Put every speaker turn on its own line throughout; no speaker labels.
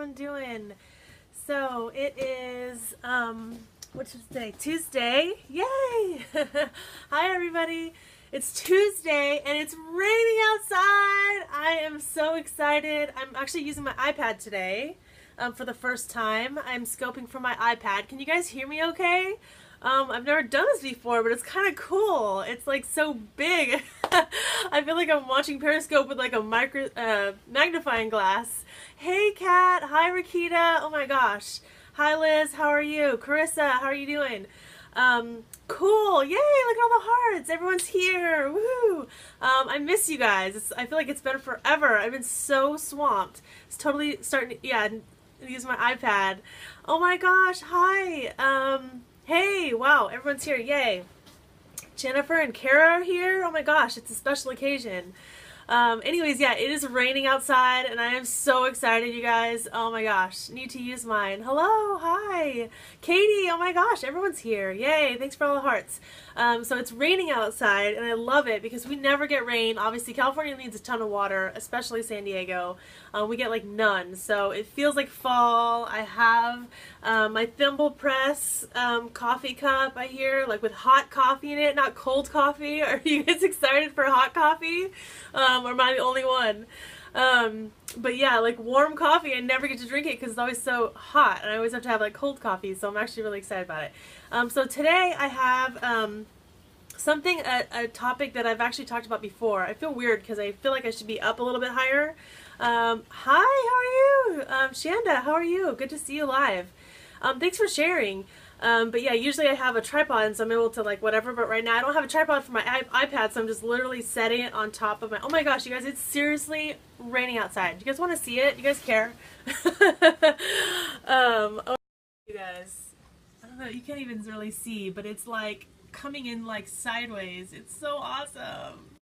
everyone doing? So it is, what's today? Tuesday. Yay! Hi, everybody. It's Tuesday and it's raining outside. I am so excited. I'm actually using my iPad today for the first time. I'm scoping from my iPad. Can you guys hear me okay? I've never done this before, but it's kind of cool. It's like so big. I feel like I'm watching Periscope with like a magnifying glass. Hey, Kat. Hi, Rakita. Oh my gosh. Hi, Liz. How are you? Carissa, how are you doing? Cool. Yay, look at all the hearts. Everyone's here. Woo! I miss you guys. I feel like it's been forever. I've been so swamped. It's totally starting to, use my iPad. Oh my gosh. Hi. Hey, wow, everyone's here. Yay. Jennifer and Kara are here. Oh my gosh, it's a special occasion. Anyways, yeah, it is raining outside and I am so excited, you guys. Oh my gosh, need to use mine. Hello, hi. Katie, oh my gosh, everyone's here. Yay, thanks for all the hearts. So it's raining outside and I love it because we never get rain. Obviously, California needs a ton of water, especially San Diego. We get like none, so it feels like fall. I have my Thimble Press coffee cup, I hear, like with hot coffee in it, not cold coffee. Are you guys excited for hot coffee? Or am I the only one? But yeah, like warm coffee, I never get to drink it because it's always so hot and I always have to have like cold coffee, so I'm actually really excited about it. So today I have a topic that I've actually talked about before. I feel weird because I feel like I should be up a little bit higher. Hi, how are you? Shanda, how are you? Good to see you live. Thanks for sharing. But yeah, usually I have a tripod and so I'm able to like whatever, but right now I don't have a tripod for my iPad, so I'm just literally setting it on top of my, oh my gosh, you guys, it's seriously raining outside. You guys want to see it? You guys care? Oh, you guys, I don't know, you can't even really see, but it's like coming in like sideways. It's so awesome.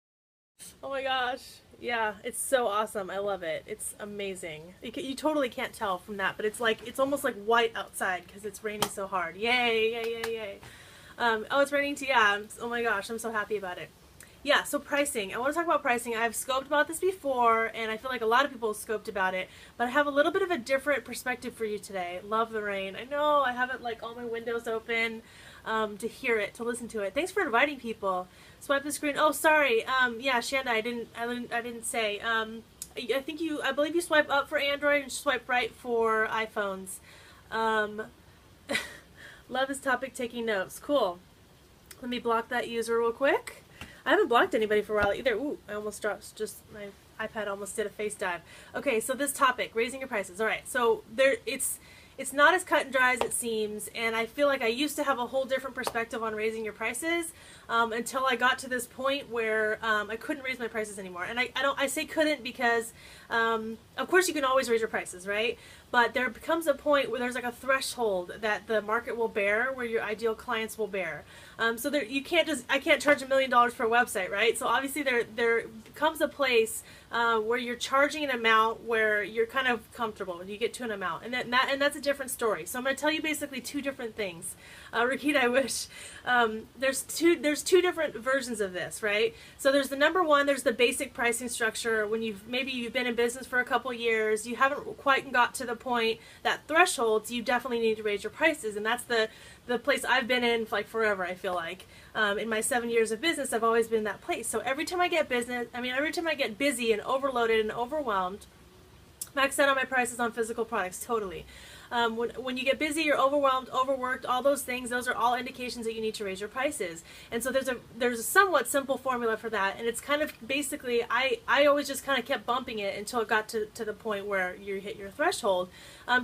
Oh my gosh. Yeah, it's so awesome. I love it. It's amazing. You totally can't tell from that, but it's like, it's almost like white outside because it's raining so hard. Yay, yay, yay, yay. Oh, it's raining too. Yeah. Oh my gosh, I'm so happy about it. Yeah, so pricing. I want to talk about pricing. I've scoped about this before, and I feel like a lot of people have scoped about it, but I have a little bit of a different perspective for you today. Love the rain. I know I haven't like all my windows open to hear it, to listen to it. Thanks for inviting people. Swipe the screen. Oh, sorry. Yeah, Shanda, I didn't say. I believe you swipe up for Android and swipe right for iPhones. Love this topic, taking notes. Cool. Let me block that user real quick. I haven't blocked anybody for a while either. Ooh, I almost dropped, my iPad almost did a face dive. Okay, so this topic, raising your prices. All right, so it's not as cut and dry as it seems, and I feel like I used to have a whole different perspective on raising your prices until I got to this point where I couldn't raise my prices anymore. And I say couldn't because of course you can always raise your prices, right? But there becomes a point where there's like a threshold that the market will bear, where your ideal clients will bear. So I can't charge $1 million for a website, right? So obviously there comes a place where you're charging an amount where you're kind of comfortable when you get to an amount, and that's a different story. So I'm going to tell you basically two different things. Rakita, I wish there's two different versions of this, right? So there's the number one, there's the basic pricing structure. When maybe you've been in business for a couple years, you haven't quite got to the point, that threshold, so you definitely need to raise your prices, and that's the place I've been in like forever. I feel like in my 7 years of business, I've always been in that place. So every time I get every time I get busy and overloaded and overwhelmed, max out on my prices on physical products, totally. When you get busy, you're overwhelmed, overworked, all those things, those are all indications that you need to raise your prices. And so there's a somewhat simple formula for that, and it's kind of basically, I always just kind of kept bumping it until it got to the point where you hit your threshold,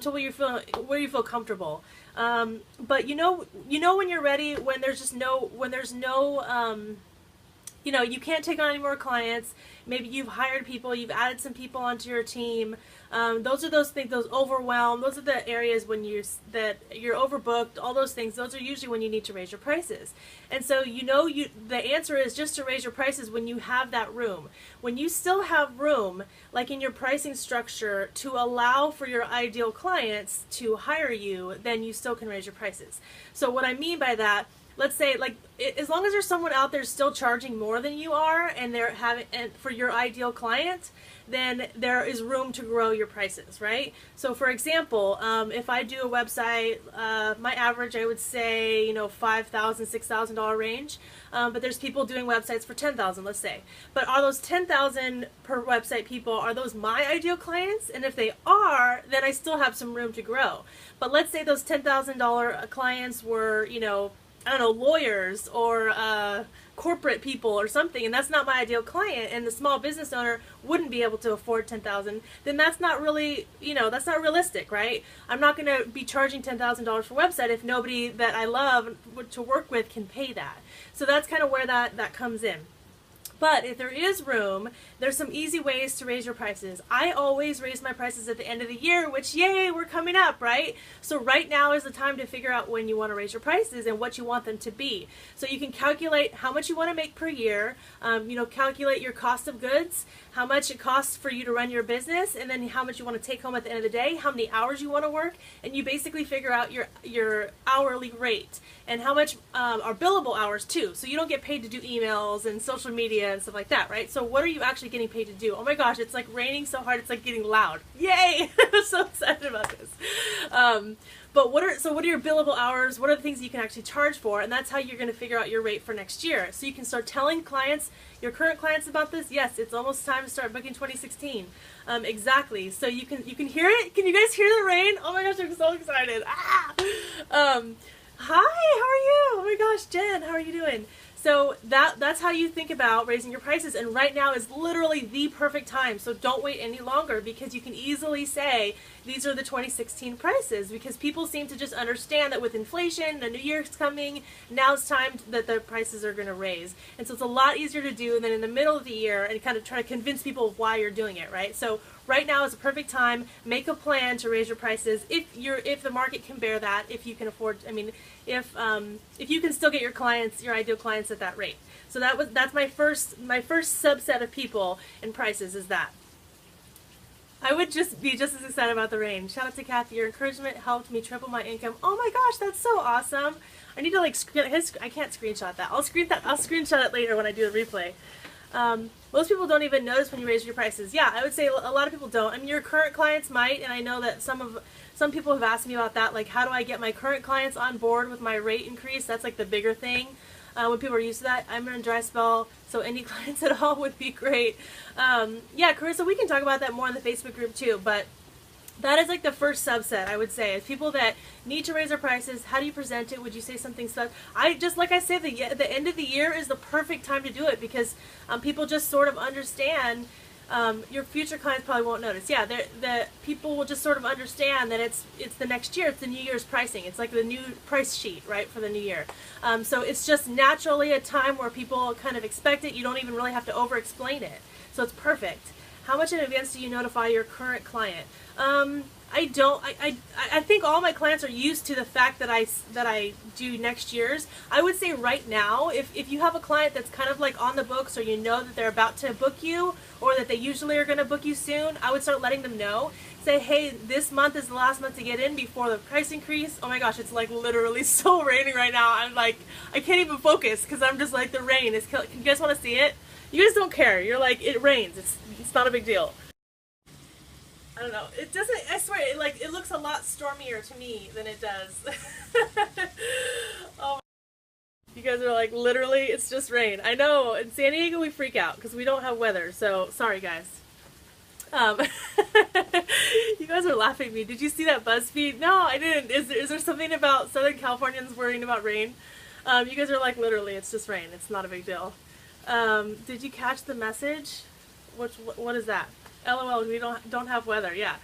to where you feel comfortable. But you know when you're ready, when there's no you can't take on any more clients. Maybe you've hired people, you've added some people onto your team. Those are those things, those overwhelmed, those are the areas when you're overbooked, all those things, those are usually when you need to raise your prices. And so the answer is just to raise your prices when you have that room. When you still have room, like in your pricing structure, to allow for your ideal clients to hire you, then you still can raise your prices. So what I mean by that, let's say, like, as long as there's someone out there still charging more than you are, and they're having, and for your ideal client, then there is room to grow your prices, right? So for example, if I do a website, my average, I would say, you know, $5,000, $6,000 range. But there's people doing websites for $10,000, let's say. But are those $10,000 per website people, are those my ideal clients? And if they are, then I still have some room to grow. But let's say those $10,000 clients were, you know, I don't know, lawyers or corporate people or something, and that's not my ideal client, and the small business owner wouldn't be able to afford $10,000, then that's not really, you know, that's not realistic, right? I'm not going to be charging $10,000 for a website if nobody that I love to work with can pay that. So that's kind of where that comes in. But if there is room, there's some easy ways to raise your prices. I always raise my prices at the end of the year, which, yay, we're coming up, right? So right now is the time to figure out when you want to raise your prices and what you want them to be. So you can calculate how much you want to make per year, you know, calculate your cost of goods, how much it costs for you to run your business, and then how much you want to take home at the end of the day, how many hours you want to work, and you basically figure out your hourly rate and how much are billable hours too. So you don't get paid to do emails and social media and stuff like that, right? So what are you actually getting paid to do? Oh my gosh, it's like raining so hard, it's like getting loud. Yay! I'm so excited about this. But what are your billable hours? What are the things you can actually charge for? And that's how you're going to figure out your rate for next year. So you can start telling clients, your current clients, about this. Yes, it's almost time to start booking 2016. Exactly. So you can hear it. Can you guys hear the rain? Oh my gosh, I'm so excited. Ah! Hi, how are you? Oh my gosh, Jen, how are you doing? So that's how you think about raising your prices, and right now is literally the perfect time. So don't wait any longer, because you can easily say these are the 2016 prices, because people seem to just understand that with inflation, the new year's coming, now it's time that the prices are going to raise. And so it's a lot easier to do than in the middle of the year and kind of try to convince people of why you're doing it, right? So right now is a perfect time. Make a plan to raise your prices if the market can bear that, if you can afford, I mean, if you can still get your clients, your ideal clients, at that rate. So that's my first subset of people and prices is that. I would just be just as excited about the rain. Shout out to Kathy. Your encouragement helped me triple my income. Oh my gosh, that's so awesome. I need to I can't screenshot that. I'll screenshot it later when I do the replay. Most people don't even notice when you raise your prices. Yeah, I would say a lot of people don't. I mean, your current clients might, and I know that some people have asked me about that, like how do I get my current clients on board with my rate increase? That's like the bigger thing. When people are used to that. I'm in a dry spell, so any clients at all would be great. Yeah, Carissa, we can talk about that more in the Facebook group too, but that is like the first subset, I would say. It's people that need to raise their prices. How do you present it? Would you say something like I said, the end of the year is the perfect time to do it, because people just sort of understand. Your future clients probably won't notice. Yeah, the people will just sort of understand that it's the next year. It's the New Year's pricing. It's like the new price sheet, right, for the new year. So it's just naturally a time where people kind of expect it. You don't even really have to over-explain it. So it's perfect. How much in advance do you notify your current client? I don't. I think all my clients are used to the fact that I do next year's. I would say right now, if you have a client that's kind of like on the books, or you know that they're about to book you, or that they usually are going to book you soon, I would start letting them know. Say, hey, this month is the last month to get in before the price increase. Oh my gosh, it's like literally so raining right now. I'm like, I can't even focus because I'm just like, the rain is killing. You guys want to see it? You guys don't care. You're like, it rains. It's not a big deal. I don't know. It doesn't, I swear, it looks a lot stormier to me than it does. Oh, you guys are like, literally, it's just rain. I know. In San Diego, we freak out because we don't have weather. So, sorry, guys. You guys are laughing at me. Did you see that BuzzFeed? No, I didn't. Is there something about Southern Californians worrying about rain? You guys are like, literally, it's just rain. It's not a big deal. Did you catch the message? What is that? LOL, we don't have weather. Yeah.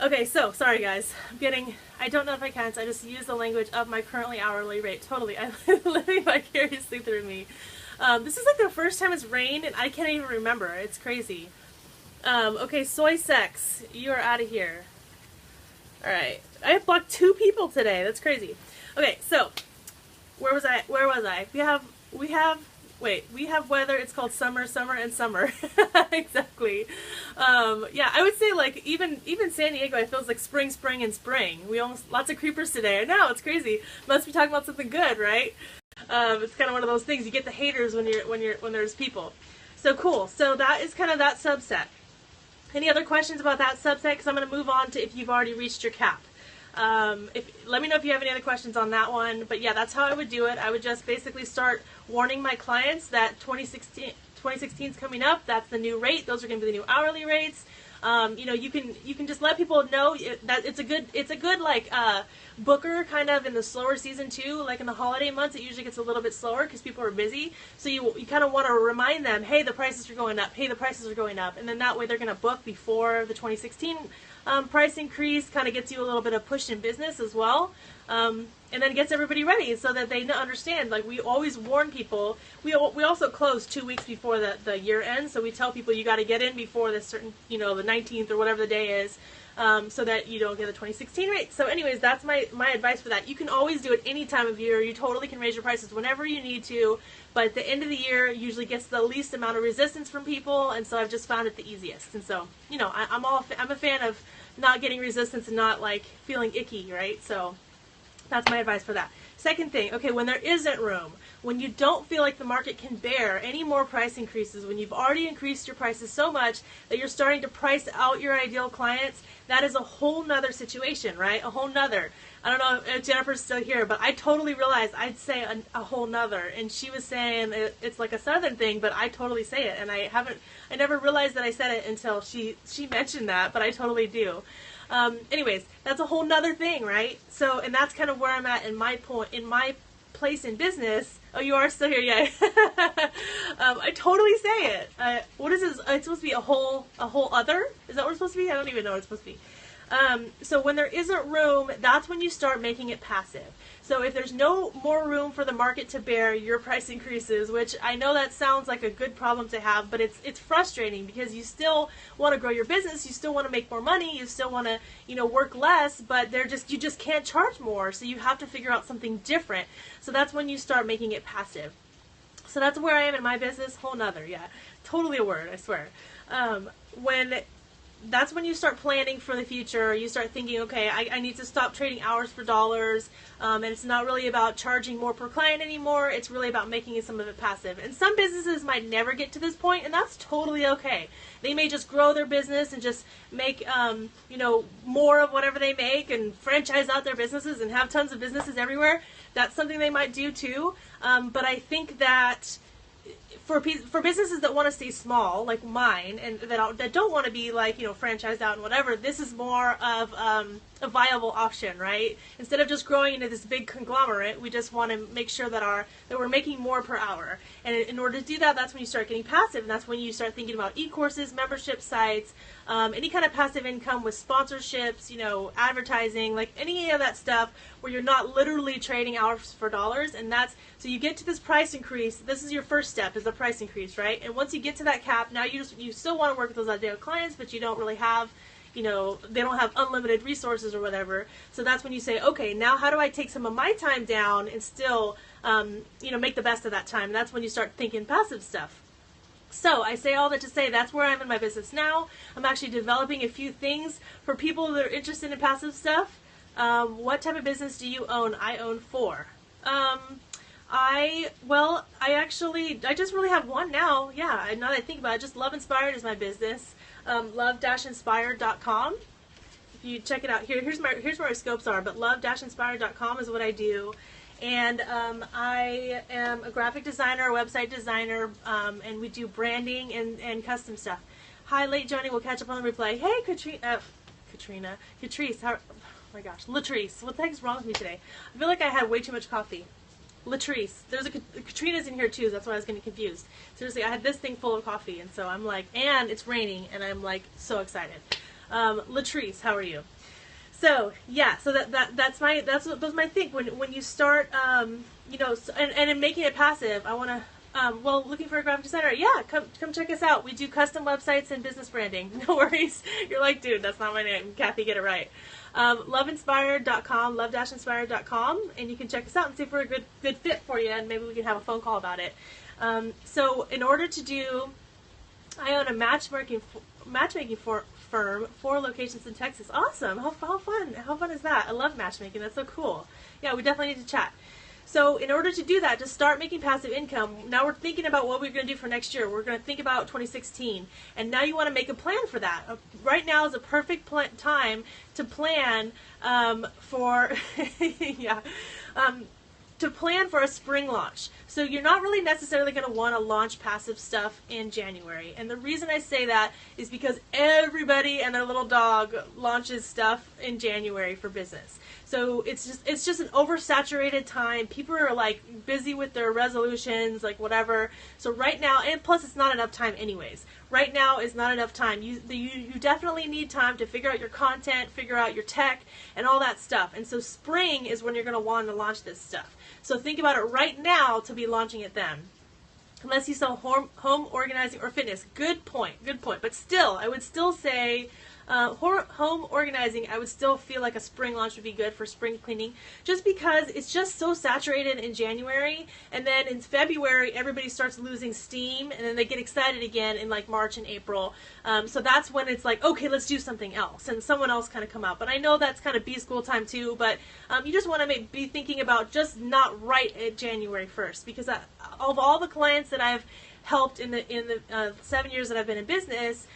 Okay, so sorry guys. I don't know if I can. I just use the language of my currently hourly rate. Totally. I'm living vicariously through me. This is like the first time it's rained and I can't even remember. It's crazy. Okay, soy sex. You are out of here. All right. I have blocked 2 people today. That's crazy. Okay, so where was I? We have weather. It's called summer, and summer. Exactly. Yeah, I would say like even San Diego, it feels like spring, and spring. Lots of creepers today. I know, it's crazy. Must be talking about something good, right? It's kind of one of those things. You get the haters when there's people. So cool. So that is kind of that subset. Any other questions about that subset? Because I'm going to move on to if you've already reached your cap. Let me know if you have any other questions on that one. But yeah, that's how I would do it. I would just basically start warning my clients that 2016 is coming up. That's the new rate. Those are going to be the new hourly rates. You know, you can just let people know that it's a good like booker kind of in the slower season too. Like in the holiday months, it usually gets a little bit slower because people are busy. So you kind of want to remind them, hey, the prices are going up. Hey, the prices are going up, and then that way they're going to book before the 2016 price increase. Kind of gets you a little bit of push in business as well. And then gets everybody ready so that they understand. Like we always warn people. We also close 2 weeks before the year ends, so we tell people you got to get in before this certain, you know, the 19th or whatever the day is, so that you don't get the 2016 rate. So anyways, that's my advice for that. You can always do it any time of year. You totally can raise your prices whenever you need to, but at the end of the year usually gets the least amount of resistance from people, and so I've just found it the easiest. And so, you know, I'm a fan of not getting resistance and not like feeling icky, right? So that's my advice for that. Second thing, okay, when there isn't room, when you don't feel like the market can bear any more price increases, when you've already increased your prices so much that you're starting to price out your ideal clients, that is a whole nother situation, right? A whole nother. I don't know if Jennifer's still here, but I totally realized I'd say a whole nother, and she was saying it's like a southern thing, but I totally say it, and I never realized that I said it until she mentioned that, but I totally do. Anyways, that's a whole nother thing, right? So, and that's kind of where I'm at in my place in business. Oh, you are still here, yeah. I totally say it. What is this? It's supposed to be a whole other? Is that what it's supposed to be? I don't even know what it's supposed to be. So when there isn't room, that's when you start making it passive. So if there's no more room for the market to bear your price increases, which I know that sounds like a good problem to have, but it's frustrating because you still want to grow your business, you still want to make more money, you still want to, you know, work less, but you just can't charge more. So you have to figure out something different. So that's when you start making it passive. So that's where I am in my business. Whole nother, yeah, totally a word, I swear. That's when you start planning for the future. You start thinking, okay, I need to stop trading hours for dollars, and it's not really about charging more per client anymore. It's really about making some of it passive. And some businesses might never get to this point, and that's totally okay. They may just grow their business and just make, you know, more of whatever they make and franchise out their businesses and have tons of businesses everywhere. That's something they might do too. But I think that for businesses that want to stay small, like mine, and that don't want to be like, you know, franchised out and whatever, this is more of a viable option, right? Instead of just growing into this big conglomerate, we just want to make sure that we're making more per hour. And in order to do that, that's when you start getting passive, and that's when you start thinking about e-courses, membership sites, any kind of passive income with sponsorships, you know, advertising, like any of that stuff where you're not literally trading hours for dollars. And so you get to this price increase. This is your first step, is the price increase, right? And once you get to that cap, now you still want to work with those ideal clients, but you don't really have, you know, they don't have unlimited resources or whatever. So that's when you say, okay, now how do I take some of my time down and still, you know, make the best of that time? And that's when you start thinking passive stuff. So I say all that to say that's where I'm in my business now. I'm actually developing a few things for people that are interested in passive stuff. What type of business do you own? I own 4. I just really have one now. Yeah, now that I think about it, just Love Inspired is my business. Love-inspired.com. If you check it out here's where my scopes are, but love-inspired.com is what I do. And I am a graphic designer, a website designer, and we do branding and custom stuff. Hi, late Johnny. We'll catch up on the replay. Hey, Catrice. Oh my gosh, Latrice. What the heck is wrong with me today? I feel like I had way too much coffee. Latrice. There's a Katrina's in here too. So that's why I was getting confused. Seriously, I had this thing full of coffee, and so I'm like, and it's raining, and I'm like so excited. Latrice, how are you? So yeah, so that's my thing. When you start, you know, and in making it passive, I want to, looking for a graphic designer. Yeah, come check us out. We do custom websites and business branding. No worries. You're like, dude, that's not my name. Kathy, get it right. Loveinspired.com, love-inspired.com, and you can check us out and see if we're a good fit for you, and maybe we can have a phone call about it. So in order to do, I own a matchmaking firm, 4 locations in Texas. Awesome. How fun is that? I love matchmaking. That's so cool. Yeah, we definitely need to chat. So in order to do that, to start making passive income, now we're thinking about what we're going to do for next year. We're going to think about 2016. And now you want to make a plan for that. Right now is a perfect time to plan for, yeah, to plan for a spring launch. So you're not really necessarily going to want to launch passive stuff in January. And the reason I say that is because everybody and their little dog launches stuff in January for business. So it's just an oversaturated time. People are like busy with their resolutions, like whatever. So right now, and plus it's not enough time anyways. Right now is not enough time. You definitely need time to figure out your content, figure out your tech, and all that stuff. And so spring is when you're going to want to launch this stuff. So think about it right now to be launching it then. Unless you sell home organizing or fitness. Good point, good point. But still, I would still say home organizing, I would still feel like a spring launch would be good for spring cleaning, just because it's just so saturated in January, and then in February everybody starts losing steam, and then they get excited again in like March and April. So that's when it's like, okay, let's do something else, and someone else kind of come out. But I know that's kind of B-school time too, but you just want to be thinking about just not right at January 1st, because of all the clients that I've helped in the 7 years that I've been in business,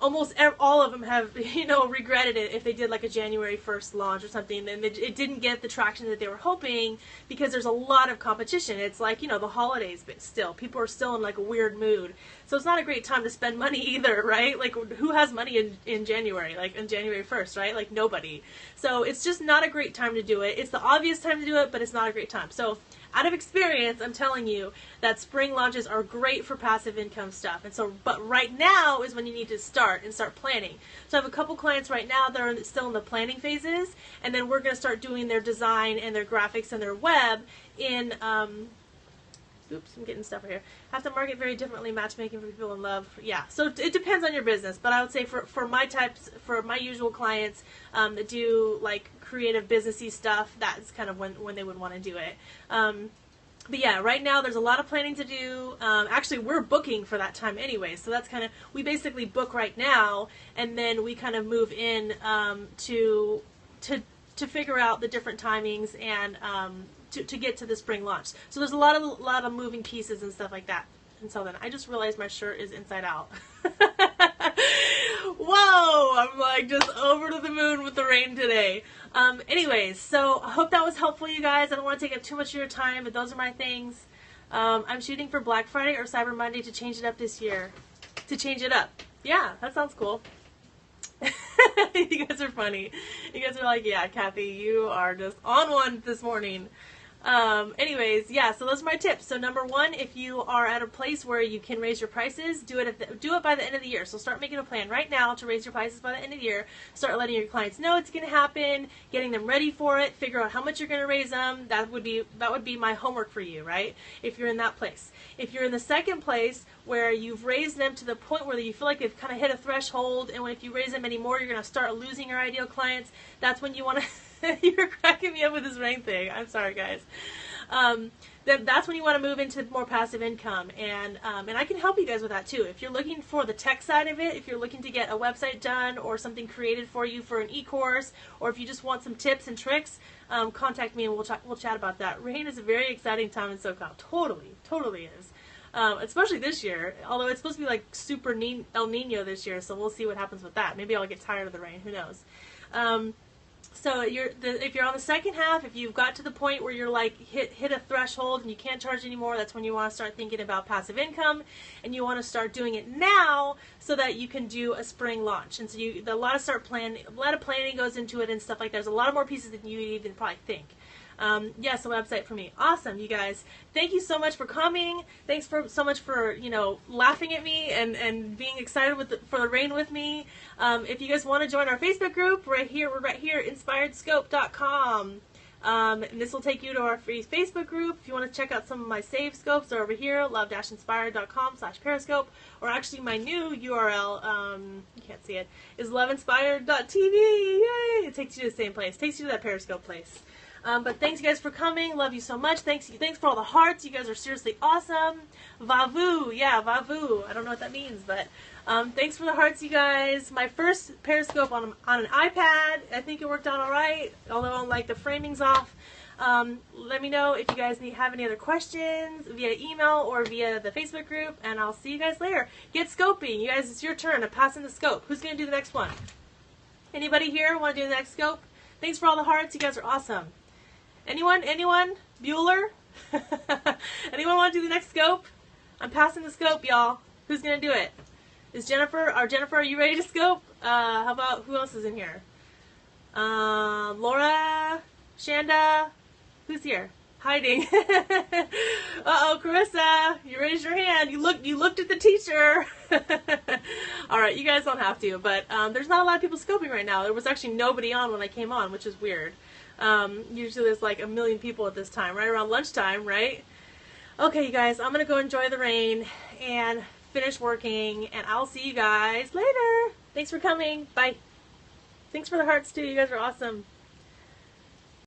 almost all of them have, regretted it if they did like a January 1st launch or something, and it didn't get the traction that they were hoping, because there's a lot of competition. It's like, the holidays, but still, people are still in like a weird mood. So it's not a great time to spend money either, right? Like, who has money in January, like on January 1st, right? Like, nobody. So it's just not a great time to do it. It's the obvious time to do it, but it's not a great time. So out of experience, I'm telling you that spring launches are great for passive income stuff. And so, but right now is when you need to start planning. So I have a couple clients right now that are still in the planning phases, and then we're going to start doing their design and their graphics and their web in, oops, I'm getting stuff right here. Have to market very differently, matchmaking for people in love. Yeah, so it depends on your business, but I would say for my usual clients that do like creative businessy stuff, that's kind of when they would want to do it. But yeah, right now there's a lot of planning to do. Actually, we're booking for that time anyway, so that's kind of, we basically book right now, and then we kind of move in to figure out the different timings and to get to the spring launch. So there's a lot of moving pieces and stuff like that. And so then I just realized my shirt is inside out. Whoa! I'm like just over to the moon with the rain today. Anyways, so I hope that was helpful, you guys. I don't want to take up too much of your time, but those are my things. I'm shooting for Black Friday or Cyber Monday to change it up this year. To change it up. Yeah, that sounds cool. You guys are funny. You guys are like, yeah, Kathy, you are just on one this morning. Anyways, yeah, so those are my tips. So number one, if you are at a place where you can raise your prices, do it by the end of the year. So start making a plan right now to raise your prices by the end of the year. Start letting your clients know it's going to happen, getting them ready for it, figure out how much you're going to raise them. That would be my homework for you, right? If you're in that place. If you're in the second place where you've raised them to the point where you feel like they've kind of hit a threshold, and if you raise them anymore, you're going to start losing your ideal clients, that's when you want to you're cracking me up with this rain thing. I'm sorry, guys. That's when you want to move into more passive income, and I can help you guys with that too. If you're looking for the tech side of it, if you're looking to get a website done or something created for you for an e-course, or if you just want some tips and tricks, contact me and we'll chat about that. Rain is a very exciting time in SoCal. Totally is. Especially this year, although it's supposed to be like super El Nino this year, so we'll see what happens with that. Maybe I'll get tired of the rain. Who knows? So if you're on the second half, if you've got to the point where you're like hit a threshold and you can't charge anymore, that's when you want to start thinking about passive income, and you want to start doing it now so that you can do a spring launch. And so a lot of planning goes into it and stuff like that. There's a lot of more pieces than you even probably think. Yes, a website for me. Awesome, you guys. Thank you so much for coming. Thanks so much for, laughing at me and being excited for the rain with me. If you guys want to join our Facebook group, we're right here, inspiredscope.com. And this will take you to our free Facebook group. If you want to check out some of my saved scopes, they're over here, love-inspired.com/periscope, or actually my new URL, you can't see it, is loveinspired.tv. Yay! It takes you to the same place. It takes you to that Periscope place. But thanks, you guys, for coming. Love you so much. Thanks for all the hearts. You guys are seriously awesome. Vavu. Yeah, vavu. I don't know what that means, but thanks for the hearts, you guys. My first Periscope on an iPad. I think it worked out all right, although like the framing's off. Let me know if you guys have any other questions via email or via the Facebook group, and I'll see you guys later. Get scoping. You guys, it's your turn. I'm passing the scope. Who's going to do the next one? Anybody here want to do the next scope? Thanks for all the hearts. You guys are awesome. Anyone? Anyone? Bueller? Anyone want to do the next scope? I'm passing the scope, y'all. Who's going to do it? Is Jennifer, are you ready to scope? How about, who else is in here? Laura? Shanda? Who's here? Hiding. Uh-oh, Carissa, you raised your hand. You looked at the teacher. All right, you guys don't have to, but there's not a lot of people scoping right now. There was actually nobody on when I came on, which is weird. Usually there's like 1 million people at this time, right around lunchtime, right? Okay, you guys, I'm going to go enjoy the rain and finish working, and I'll see you guys later. Thanks for coming. Bye. Thanks for the hearts, too. You guys are awesome.